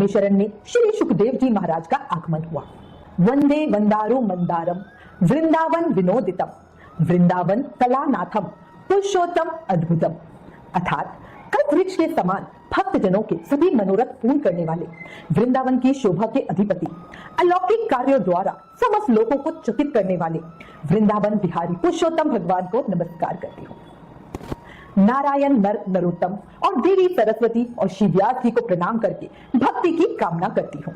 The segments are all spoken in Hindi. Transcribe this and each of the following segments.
शरण में श्री सुखदेव जी महाराज का आगमन हुआ। वंदे वंदारु मंदारम वृंदावन विनोदितम वृंदावन कलानाथम पुरुषोत्तम अद्भुतम, अर्थात कल्पवृक्ष के समान भक्त जनों के सभी मनोरथ पूर्ण करने वाले, वृंदावन की शोभा के अधिपति, अलौकिक कार्यों द्वारा समस्त लोगों को चकित करने वाले वृंदावन बिहारी पुरुषोत्तम भगवान को नमस्कार करती हूँ। नारायण नर नरोत्तम और देवी सरस्वती और श्री व्यास जी को प्रणाम करके भक्ति की कामना करती हूँ।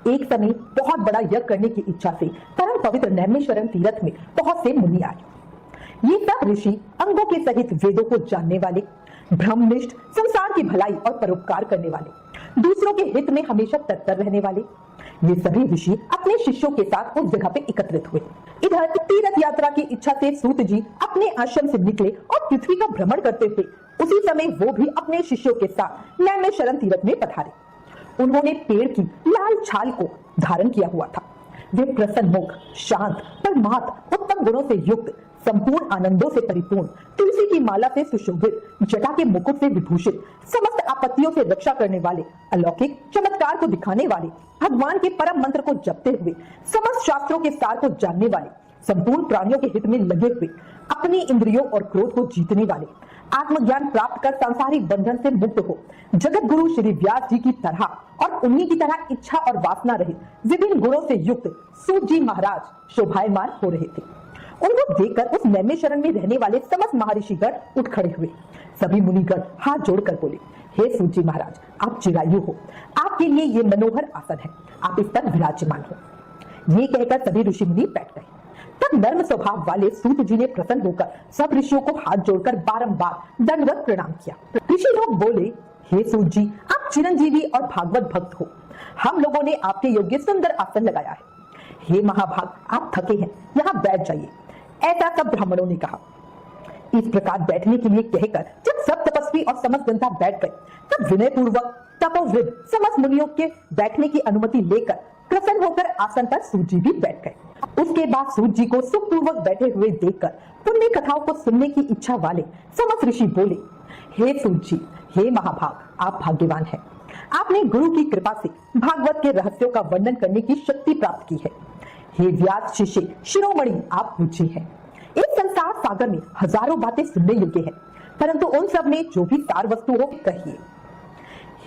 एक समय बहुत बड़ा यज्ञ करने की इच्छा से परम पवित्र नैमिषारण्य तीर्थ में बहुत से मुनि आए। ये सब ऋषि अंगों के सहित वेदों को जानने वाले, ब्रह्मनिष्ठ, संसार की भलाई और परोपकार करने वाले, दूसरों के हित में हमेशा तत्पर रहने वाले, ये सभी ऋषि अपने शिष्यों के साथ उस जगह पे एकत्रित हुए। इधर तीर्थ यात्रा की इच्छा से सूत जी अपने आश्रम से निकले और पृथ्वी का भ्रमण करते हुए उसी समय वो भी अपने शिष्यों के साथ नैमिषारण्य तीर्थ में पधारे। उन्होंने पेड़ की लाल छाल को धारण किया हुआ था। वे प्रसन्न मुख, शांत, परमार्थ, उत्तम गुणों से युक्त, संपूर्ण आनंदों से परिपूर्ण, तुलसी की माला से सुशोभित, जटा के मुकुट से विभूषित, समस्त आपत्तियों से रक्षा करने वाले, अलौकिक चमत्कार को दिखाने वाले, भगवान के परम मंत्र को जपते हुए समस्त शास्त्रों के सार को जानने वाले, संपूर्ण प्राणियों के हित में लगे हुए, अपनी इंद्रियों और क्रोध को जीतने वाले, आत्मज्ञान प्राप्त कर सांसारिक बंधन से मुक्त हो जगत गुरु श्री व्यास जी की तरह और उन्हीं की तरह इच्छा और वासना रहित विभिन्न गुणों से युक्त सूत जी महाराज शोभायमान हो रहे थे। उनको देखकर उस नैमिषारण्य में रहने वाले समस्त महर्षिगण उठ खड़े हुए। सभी मुनिगण हाथ जोड़कर बोले, हे सूत जी महाराज, आप चिरायु हो, आपके लिए ये मनोहर आसन है, आप इस पर विराजमान हो। ये कहकर सभी ऋषि मुनि बैठ गए। तब नर्म स्वभाव वाले सूत जी ने प्रसन्न होकर सब ऋषियों को हाथ जोड़कर बारंबार दंडवत प्रणाम किया। ऋषि लोग बोले, हे सूत जी, आप चिरंजीवी और भागवत भक्त हो, हम लोगों ने आपके योग्य सुंदर आसन लगाया है। हे महाभाग, आप थके हैं, यहाँ बैठ जाइए, ऐसा सब ब्राह्मणों ने कहा। इस प्रकार बैठने के लिए कहकर जब सब तपस्वी और समस्त जनता बैठ गए, तब विनय पूर्वक तपोवृद्ध समस्त मुनियों के बैठने की अनुमति लेकर प्रसन्न होकर आसन पर सूत जी भी बैठ गए। उसके बाद सूत जी को सुखपूर्वक बैठे हुए देखकर पुण्य कथाओं को सुनने की इच्छा वाले समस्त ऋषि बोले, हे सूत जी, हे महाभाग, आप भाग्यवान हैं। आपने गुरु की कृपा से भागवत के रहस्यों का वर्णन करने की शक्ति प्राप्त की है। हे व्यास शिष्य शिरोमणि, आप पूज्य हैं। इस संसार सागर में हजारों बातें सुनने योग्य है, परंतु उन सब में जो भी सार वस्तु हो कहिए।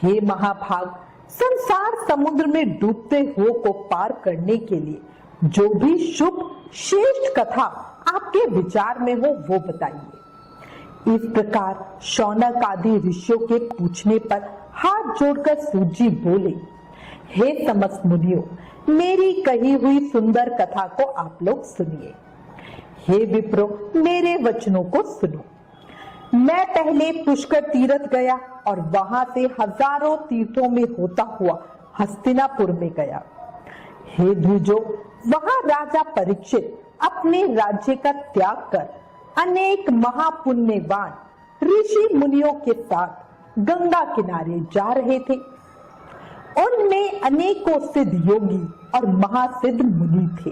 हे महाभाग, संसार समुद्र में डूबते हुओं को पार करने के लिए जो भी शुभ श्रेष्ठ कथा आपके विचार में हो वो बताइए। इस प्रकार शौनक आदि ऋषियों के पूछने पर हाथ जोड़कर सूत जी बोले, हे समस्त मुनियों, मेरी कही हुई सुंदर कथा को आप लोग सुनिए। हे विप्रो, मेरे वचनों को सुनो। मैं पहले पुष्कर तीर्थ गया और वहां से हजारों तीर्थों में होता हुआ हस्तिनापुर में गया। हे द्विजो, वहां राजा परीक्षित अपने राज्य का त्याग कर अनेक महापुण्यवान ऋषि मुनियों के साथ गंगा किनारे जा रहे थे। उनमें अनेकों सिद्ध योगी और महासिद्ध मुनि थे।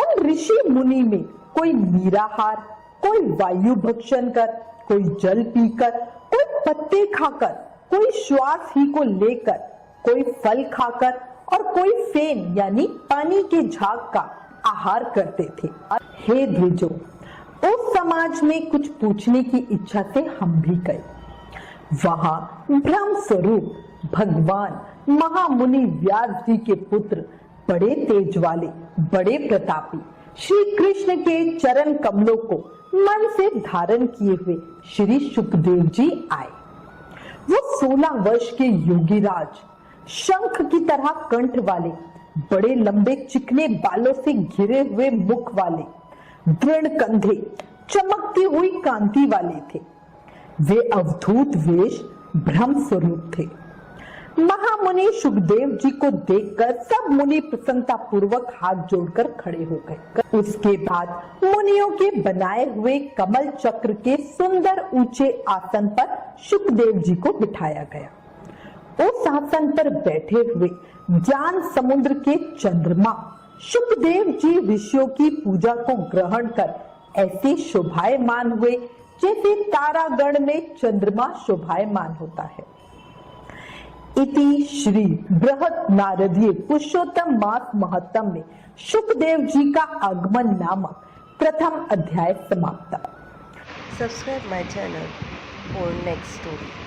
उन ऋषि मुनि में कोई नीराहार, कोई वायु भक्षण कर, कोई जल पीकर, कोई पत्ते खाकर, कोई श्वास ही को लेकर, कोई फल खाकर और कोई फेन यानी पानी के झाग का आहार करते थे। हे द्विजो, उस समाज में कुछ पूछने की इच्छा से हम भी गए। वहां ब्रह्म स्वरूप भगवान महामुनि व्यास जी के पुत्र, बड़े तेज वाले, बड़े प्रतापी श्री कृष्ण के चरण कमलों को मन से धारण किए हुए श्री सुखदेव जी आए। वो 16 वर्ष के योगीराज, शंख की तरह कंठ वाले, बड़े लंबे चिकने बालों से घिरे हुए मुख वाले, दृढ़ कंधे, चमकती हुई कांति वाले थे। वे अवधूत वेश ब्रह्म स्वरूप थे। महामुनि सुखदेव जी को देखकर सब मुनि प्रसन्नता पूर्वक हाथ जोड़कर खड़े हो गए। उसके बाद मुनियों के बनाए हुए कमल चक्र के सुंदर ऊंचे आसन पर सुखदेव जी को बिठाया गया। उस आसन पर बैठे हुए ज्ञान समुद्र के चंद्रमा सुखदेव जी ऋषियों की पूजा को ग्रहण कर ऐसे शोभायमान हुए जैसे तारागण में चंद्रमा शोभायमान होता है। इति श्री बृहद नारदीय पुरुषोत्तम मास महत्तम में शुकदेव जी का आगमन नामक प्रथम अध्याय समाप्त। Subscribe my channel for next story.